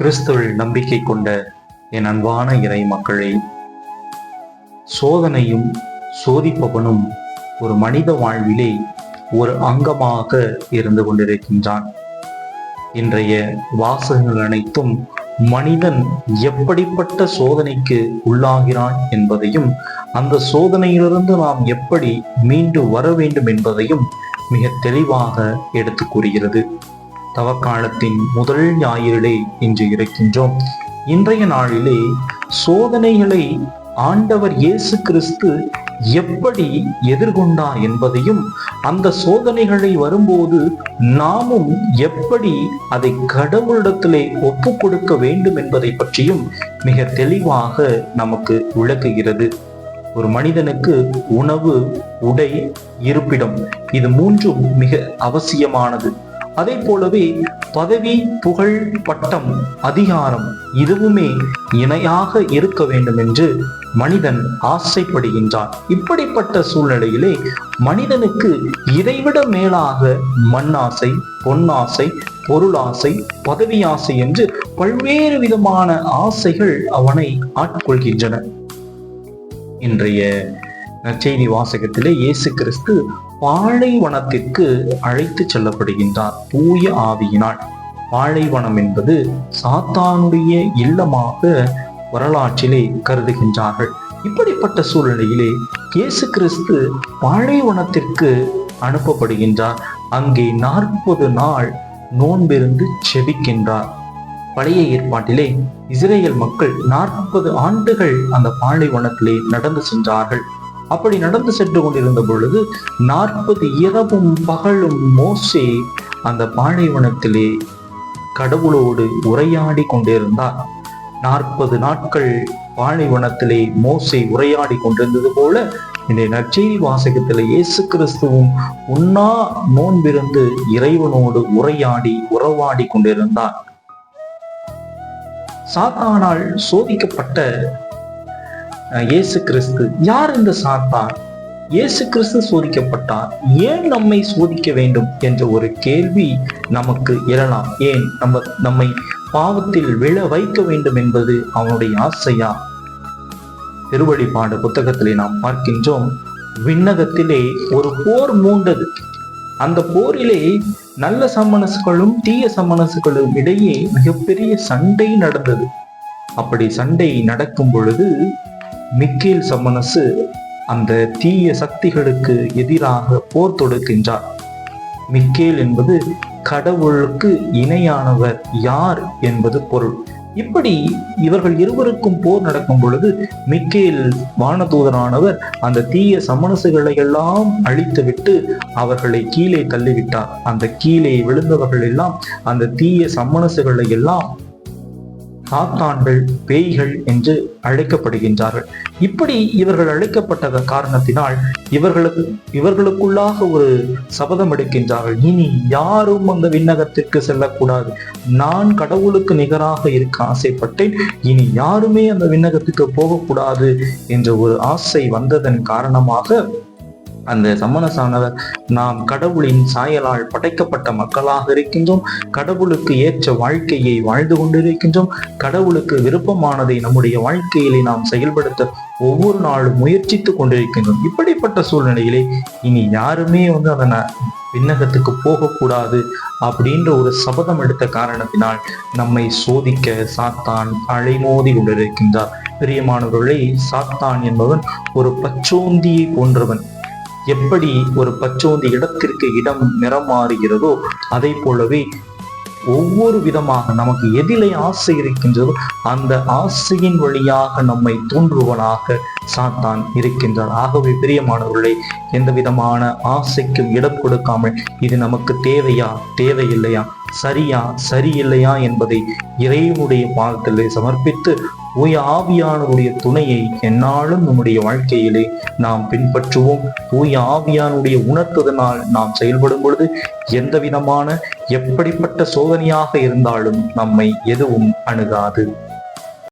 கிறிஸ்துவில் நம்பிக்கை கொண்ட என் அன்பான இறை மக்களே, சோதனையும் சோதிப்பவனும் ஒரு மனித வாழ்விலே ஒரு அங்கமாக இருந்து கொண்டிருக்கின்றான். இன்றைய வாசகங்கள் அனைத்தும் மனிதன் எப்படிப்பட்ட சோதனைக்கு உள்ளாகிறான் என்பதையும், அந்த சோதனையிலிருந்து நாம் எப்படி மீண்டு வர வேண்டும் என்பதையும் மிக தெளிவாக எடுத்து கூறுகிறது. தவக்காலத்தின் முதல் ஞாயிறிலே இன்று இருக்கின்றோம். இன்றைய நாளிலே சோதனைகளை ஆண்டவர் இயேசு கிறிஸ்து எப்படி எதிர்கொண்டார் என்பதையும், அந்த சோதனைகளை வரும்போது நாமும் எப்படி அதை கடவுளிடத்திலே ஒப்பு கொடுக்க வேண்டும் என்பதை பற்றியும் மிக தெளிவாக நமக்கு விளக்குகிறது. ஒரு மனிதனுக்கு உணவு, உடை, இருப்பிடம், இது மூன்றும் மிக அவசியமானது. அதே போலவே பதவி, புகழ், பட்டம், அதிகாரம் இதுவுமே இணையாக இருக்க வேண்டும் என்று மனிதன் ஆசைப்படுகின்றான். இப்படிப்பட்ட சூழ்நிலையிலே மனிதனுக்கு இதைவிட மேலாக மண்ணாசை, பொன்னாசை, பொருளாசை, பதவி ஆசை என்று பல்வேறு விதமான ஆசைகள் அவனை ஆட்கொள்கின்றன. இன்றைய நற்செய்தி வாசகத்திலே இயேசு கிறிஸ்து பாலைவனத்திற்கு அழைத்து செல்லப்படுகின்றார் தூய ஆவியினால். பாலைவனம் என்பது சாத்தானுடைய இல்லமாக வரலாற்றிலே கருதுகின்றார்கள். இப்படிப்பட்ட சூழ்நிலையிலே இயேசு கிறிஸ்து பாலைவனத்திற்கு அனுப்பப்படுகின்றார். அங்கே 40 நாள் நோன்பிருந்து செபிக்கின்றார். பழைய ஏற்பாட்டிலே இஸ்ரேல் மக்கள் 40 ஆண்டுகள் அந்த பாலைவனத்திலே நடந்து சென்றார்கள். அப்படி நடந்து சென்று கொண்டிருந்த பொழுது 40 இரவும் பகலும் மோசே அந்த பாலைவனத்திலே கடவுளோடு உரையாடி கொண்டிருந்தார். 40 நாட்கள் பாலைவனத்திலே மோசே உரையாடி கொண்டிருந்தது போல இந்த நற்செய்தி வாசகத்திலே இயேசு கிறிஸ்துவும் உண்ணா நோன்பிருந்து இறைவனோடு உறவாடி கொண்டிருந்தார். சாத்தானால் சோதிக்கப்பட்ட இயேசு கிறிஸ்து, யார் இந்த சாத்தான்? இயேசு கிறிஸ்து சோதிக்கப்பட்டார், ஏன் நம்மை சோதிக்க வேண்டும் என்ற ஒரு கேள்வி நமக்கு எழலாம். ஏன் நம்மை பாவத்தில் விழ வைக்க வேண்டும் என்பது அவனுடைய ஆசையா? திருவழிபாடு புத்தகத்திலே நாம் பார்க்கின்றோம், விண்ணகத்திலே ஒரு போர் மூண்டது. அந்த போரிலே நல்ல சம்மனசுகளும் தீய சம்மனசுகளும் இடையே மிகப்பெரிய சண்டை நடந்தது. அப்படி சண்டை நடக்கும் பொழுது மிக்கேல் சம்மனசு அந்த தீய சக்திகளுக்கு எதிராக போர் தொடுக்கின்றார். மிக்கேல் என்பது கடவுளுக்கு இணையானவர் யார் என்பது பொருள். இப்படி இவர்கள் இருவருக்கும் போர் நடக்கும் பொழுது மிக்கேல் வானதூதனானவர் அந்த தீய சமணசுகளை எல்லாம் அழித்துவிட்டு அவர்களை கீழே தள்ளிவிட்டார். அந்த கீழே விழுந்தவர்கள் எல்லாம் அந்த தீய சமணசுகளை எல்லாம் சாத்தான்கள், பேய்கள் என்று அழைக்கப்படுகின்றார்கள். இப்படி இவர்கள் அழைக்கப்பட்ட காரணத்தினால் இவர்களுக்குள்ளாக ஒரு சபதம் எடுக்கின்றார்கள், இனி யாரும் அந்த விண்ணகத்திற்கு செல்லக்கூடாது. நான் கடவுளுக்கு நிகராக இருக்க ஆசைப்பட்டேன், இனி யாருமே அந்த விண்ணகத்துக்கு போகக்கூடாது என்ற ஒரு ஆசை வந்ததன் காரணமாக அந்த சம்மனசானவர், நாம் கடவுளின் சாயலால் படைக்கப்பட்ட மக்களாக இருக்கின்றோம், கடவுளுக்கு ஏற்ற வாழ்க்கையை வாழ்ந்து கொண்டிருக்கின்றோம், கடவுளுக்கு விருப்பமானதை நம்முடைய வாழ்க்கையிலே நாம் செயல்படுத்த ஒவ்வொரு நாளும் முயற்சித்து கொண்டிருக்கின்றோம். இப்படிப்பட்ட சூழ்நிலையிலே இனி யாருமே அந்த விண்ணகத்துக்கு போகக்கூடாது அப்படின்ற ஒரு சபதம் எடுத்த காரணத்தினால் நம்மை சோதிக்க சாத்தான் அலைமோதி கொண்டிருக்கின்றார். பிரியமானவர்களே, சாத்தான் என்பவன் ஒரு பச்சோந்தியை போன்றவன். எப்படி ஒரு பச்சோந்தி இடத்திற்கு இடம் நிறம் மாறுகிறதோ அதை போலவே ஒவ்வொரு விதமாக நமக்கு எதிலே ஆசை இருக்கின்றதோ அந்த ஆசையின் வழியாக நம்மை தூண்டுவனாக சாத்தான் இருக்கின்றார். ஆகவே பிரியமானவர்களே, எந்த விதமான ஆசைக்கும் இடம் கொடுக்காமல் இது நமக்கு தேவையா, தேவையில்லையா, சரியா, சரியில்லையா என்பதை இறைவனுடைய பாதத்திலே சமர்ப்பித்து தூய ஆவியானுடைய துணையை எந்நாளும் நம்முடைய வாழ்க்கையிலே நாம் பின்பற்றுவோம். தூய ஆவியானுடைய உணர்த்துதனால் நாம் செயல்படும் பொழுது எந்த விதமான எப்படிப்பட்ட சோதனையாக இருந்தாலும் நம்மை எதுவும் அணுகாது.